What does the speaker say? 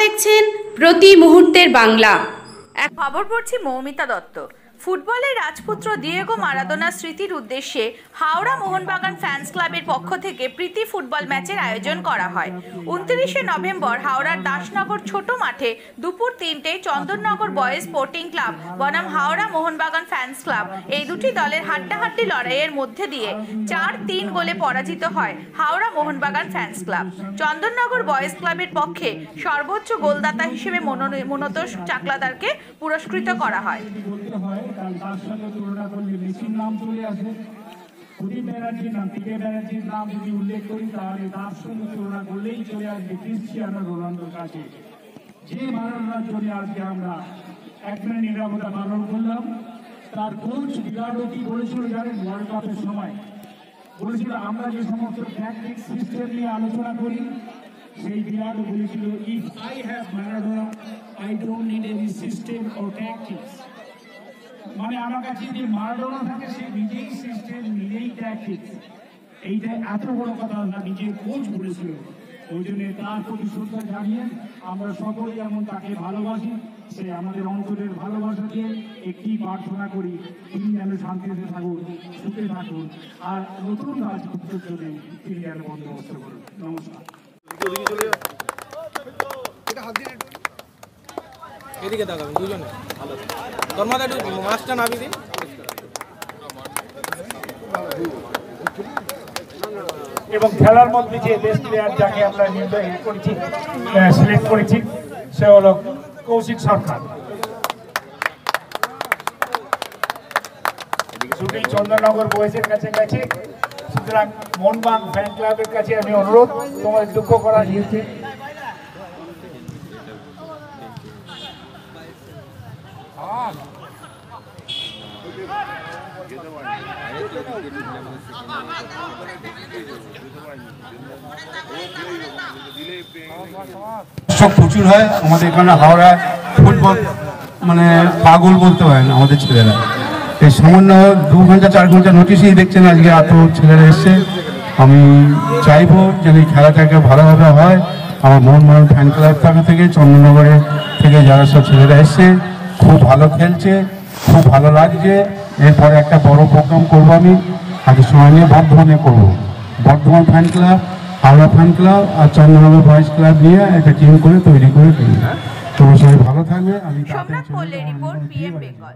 দেখছেন প্রতি মুহূর্তের বাংলা। এক খবর পড়ছি মৌমিতা দত্ত। ফুটবলের রাজপুত্র দিয়েগো মারাদোনার স্মৃতির উদ্দেশ্যে হাওড়া মোহনবাগান ফ্যান্স ক্লাবের পক্ষ থেকে প্রীতি ফুটবল ম্যাচের আয়োজন করা হয়। 29শে নভেম্বর হাওড়ার দাসনগর ছোট মাঠে দুপুর 3টে চন্দননগর বয়েজ স্পোর্টিং ক্লাব বনাম হাওড়া মোহনবাগান ফ্যান্স ক্লাব এই দুটি দলের হাড্ডাহাড্ডি লড়াইয়ের মধ্যে দিয়ে 4-3 গোলে পরাজিত হয় Howrah Mohun Bagan fans club. Chandannagar boys ক্লাবের পক্ষে সর্বোচ্চ গোলদাতা হিসেবে মনোতোষ চাকলাদারকে পুরস্কৃত করা হয়। তার সঙ্গে তুলনা করলে মেসির নাম চলে আসে, প্রদীপ ব্যানার্জির নাম, টিকে ব্যানার্জির নাম যদি উল্লেখ করি তাহলে তার সঙ্গে তুলনা করলেই চলে আসবে ক্রিশ্চিয়ানো রোনাল্ডোর কাছে। যে মারাদোনার জন্য আজকে আমরা এক মিনিট নিরাপত্তা পালন করলাম, তার কোচ বিরাটও কি বলেছিল জানেন? ওয়ার্ল্ড কাপের সময় বলেছিল আমরা যে সমস্ত ট্যাকটিক সিস্টেম নিয়ে আলোচনা করি, সেই বিরাটও বলেছিল if I have Maradona I don't need any system or tactics. মানে আমার কাছে যে মারাদোনা থাকে সে নিজেই সিস্টেম, নিজেই ট্যাকটিক্স। এইটা এত বড় কথা না, নিজের কোচ বলেছিল। ওই জন্য তার প্রতি শ্রদ্ধা জানিয়ে আমরা সকলেই যেমন তাকে ভালোবাসি, সে আমাদের অঞ্চলের ভালোবাসাকে একটি প্রার্থনা করি, তিনি যেন শান্তিতে থাকুন, সুখে থাকুন, আর নতুন রাজপুত্রের জন্য তিনি যেন বন্দোবস্ত করুন। নমস্কার। এদিকে তাকাবেন দুজনে, ভালো তোর মাথায় একটু মাছটা নাবি দিন। এবং খেলার মধ্যে যে বেস্ট প্লেয়ার যাকে আমরা সিলেক্ট করেছি সে হলো কৌশিক সরকার। শুটিং চন্দননগর বয়েজের কাছে গেছে, সুতরাং মোহনবাগান ফ্যান ক্লাবের কাছে আমি অনুরোধ তোমাদের দুঃখ করা নিয়েছে। প্রচুর হয় আমাদের এখানে হাওড়া ফুটবল, মানে পাগল বলতে পারেন আমাদের ছেলেরা। এই সামান্য 2 ঘন্টা 4 ঘন্টা নোটিশই দেখছেন আজকে এত ছেলেরা এসছে। আমি চাইবো যেন এই খেলাটাকে ভালোভাবে হয়। আমার মোহনবাগান ফ্যান ক্লাব থেকে চন্দননগরের থেকে যারা সব ছেলেরা এসছে খুব ভালো খেলছে, খুব ভালো লাগছে। এরপরে একটা বড় প্রোগ্রাম করবো, আমি আগে সময় নিয়ে বর্ধমানে করবো। Bardhaman fan club, Howrah fan club আর চন্দননগর বয়েজ ক্লাব নিয়ে একটা টিম করে তৈরি করে দিই। তোমার সবাই ভালো থাকবে। আমি সম্রাট মল্লের রিপোর্ট, PM বেঙ্গল।